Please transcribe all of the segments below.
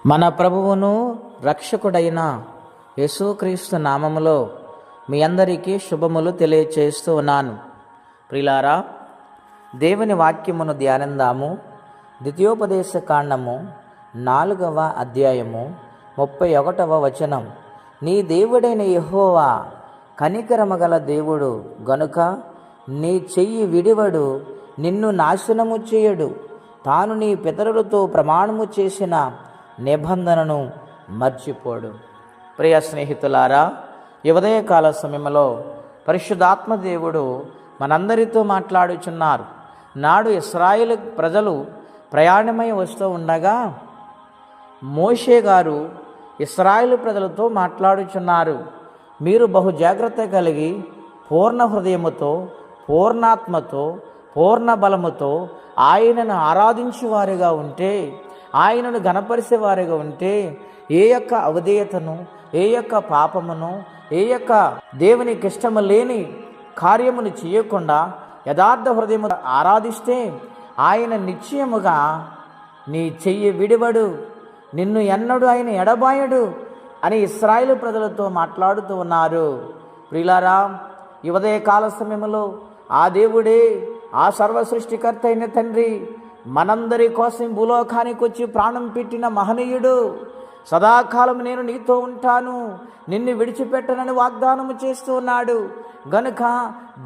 మన ప్రభువును రక్షకుడైన యేసుక్రీస్తు నామములో మీ అందరికీ శుభములు తెలియచేస్తూ ఉన్నాను. ప్రియులారా, దేవుని వాక్యమును ధ్యానిందాము. ద్వితీయోపదేశ కాండము 4వ అధ్యాయము 31వ వచనం. నీ దేవుడైన యెహోవా కనికరమగల దేవుడు గనుక నీ చెయ్యి విడివడు, నిన్ను నాశనము చేయడు. తాను నీ పితరులతో ప్రమాణము చేసిన నిబంధనను మర్చిపోడు. ప్రియ స్నేహితులారా, ఈ ఉదయకాల సమయంలో పరిశుద్ధాత్మ దేవుడు మనందరితో మాట్లాడుచున్నారు. నాడు ఇశ్రాయేలు ప్రజలు ప్రయాణమై వస్తూ ఉండగా మోషే గారు ఇశ్రాయేలు ప్రజలతో మాట్లాడుచున్నారు. మీరు బహు జాగ్రత్త కలిగి పూర్ణ హృదయముతో, పూర్ణాత్మతో, పూర్ణ బలముతో ఆయనను ఆరాధించువారిగా ఉంటే, ఆయనను గణపరిచేవారిగా ఉంటే, ఏ యొక్క అవిధేయతను, ఏ యొక్క పాపమును, ఏ యొక్క దేవునికి ఇష్టము లేని కార్యమును చేయకుండా యథార్థ హృదయము ఆరాధిస్తే ఆయన నిశ్చయముగా నీ చెయ్యి విడివడు, నిన్ను ఎన్నడూ ఆయన ఎడబాయడు అని ఇశ్రాయేలు ప్రజలతో మాట్లాడుతూ ఉన్నారు. ప్రియులారా, ఈ ఉదయకాల సమయంలో ఆ దేవుడే, ఆ సర్వ సృష్టికర్త అయిన తండ్రి, మనందరి కోసం భూలోకానికి వచ్చి ప్రాణం పెట్టిన మహనీయుడు, సదాకాలం నేను నీతో ఉంటాను, నిన్ను విడిచిపెట్టనని వాగ్దానము చేస్తూ ఉన్నాడు. గనుక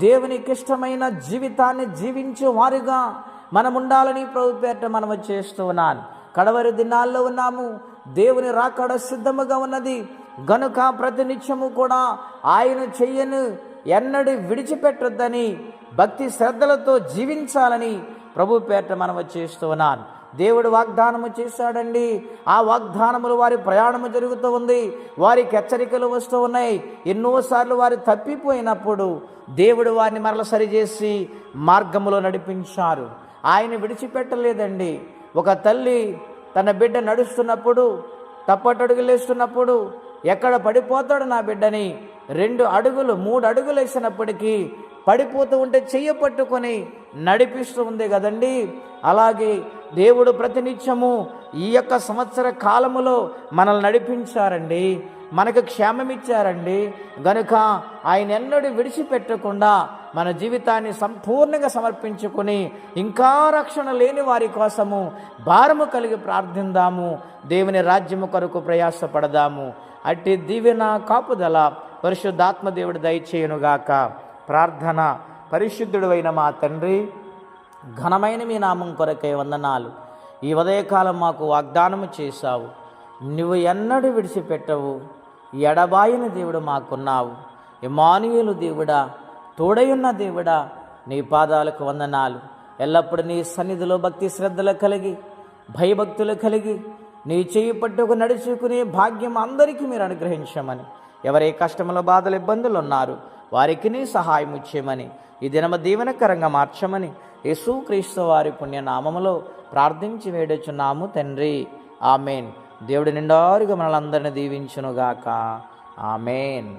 దేవునికి ఇష్టమైన జీవితాన్ని జీవించే వారిగా మనం ఉండాలని ప్రభు పేరిట మనం చేస్తూ ఉన్నాను. కడవరి దినాల్లో ఉన్నాము. దేవుని రాకడ సిద్ధముగా ఉన్నది. గనుక ప్రతినిత్యము కూడా ఆయన చెయ్యను ఎన్నడూ విడిచిపెట్టొద్దని భక్తి శ్రద్ధలతో జీవించాలని ప్రభు పేరిట మనం చేస్తూ ఉన్నాను. దేవుడు వాగ్దానము చేశాడండి. ఆ వాగ్దానములు వారి ప్రయాణము జరుగుతూ ఉంది. వారికి హెచ్చరికలు వస్తూ ఉన్నాయి. ఎన్నోసార్లు వారు తప్పిపోయినప్పుడు దేవుడు వారిని మరల సరిచేసి మార్గములో నడిపించారు. ఆయన విడిచిపెట్టలేదండి. ఒక తల్లి తన బిడ్డ నడుస్తున్నప్పుడు, తప్పటడుగులేస్తున్నప్పుడు ఎక్కడ పడిపోతాడు నా బిడ్డని 2 అడుగులు 3 అడుగులు వేసినప్పటికీ పడిపోతూ ఉంటే చెయ్యి పట్టుకొని నడిపిస్తూ ఉంది కదండి. అలాగే దేవుడు ప్రతినిత్యము ఈ యొక్క సంవత్సర కాలములో మనల్ని నడిపించారండి, మనకు క్షేమమిచ్చారండి. గనుక ఆయన ఎన్నడూ విడిచిపెట్టకుండా మన జీవితాన్ని సంపూర్ణంగా సమర్పించుకొని ఇంకా రక్షణ లేని వారి కోసము భారము కలిగి ప్రార్థిందాము. దేవుని రాజ్యము కొరకు ప్రయాసపడదాము. అట్టి దీవెన కాపుదల పరిశుద్ధాత్మ దేవుడు దయచేయునుగాక. ప్రార్థన. పరిశుద్ధుడు అయిన మా తండ్రి, ఘనమైన మీ నామం కొరకై వందనాలు. ఈ ఉదయకాలం మాకు వాగ్దానము చేశావు. నువ్వు ఎన్నడూ విడిచిపెట్టవు, ఎడబాయిన దేవుడు మాకున్నావు. ఇమ్మానుయేలు దేవుడా, తోడయున్న దేవుడా, నీ పాదాలకు వందనాలు. ఎల్లప్పుడూ నీ సన్నిధిలో భక్తి శ్రద్ధలు కలిగి, భయభక్తులు కలిగి, నీ చేయి పట్టుకు నడుచుకునే భాగ్యం అందరికీ మీరు అనుగ్రహించమని, ఎవరే కష్టముల బాధలు ఇబ్బందులు ఉన్నారు వారికి నీ సహాయం ఇచ్చేయమని, ఈ దినమ దీవెనకరంగా మార్చమని యేసుక్రీస్తు వారి పుణ్యనామములో ప్రార్థించి వేడుచున్నాము తండ్రి. ఆమెన్. దేవుడి నిండారుగా మనలందరినీ దీవించునుగాక. ఆమెన్.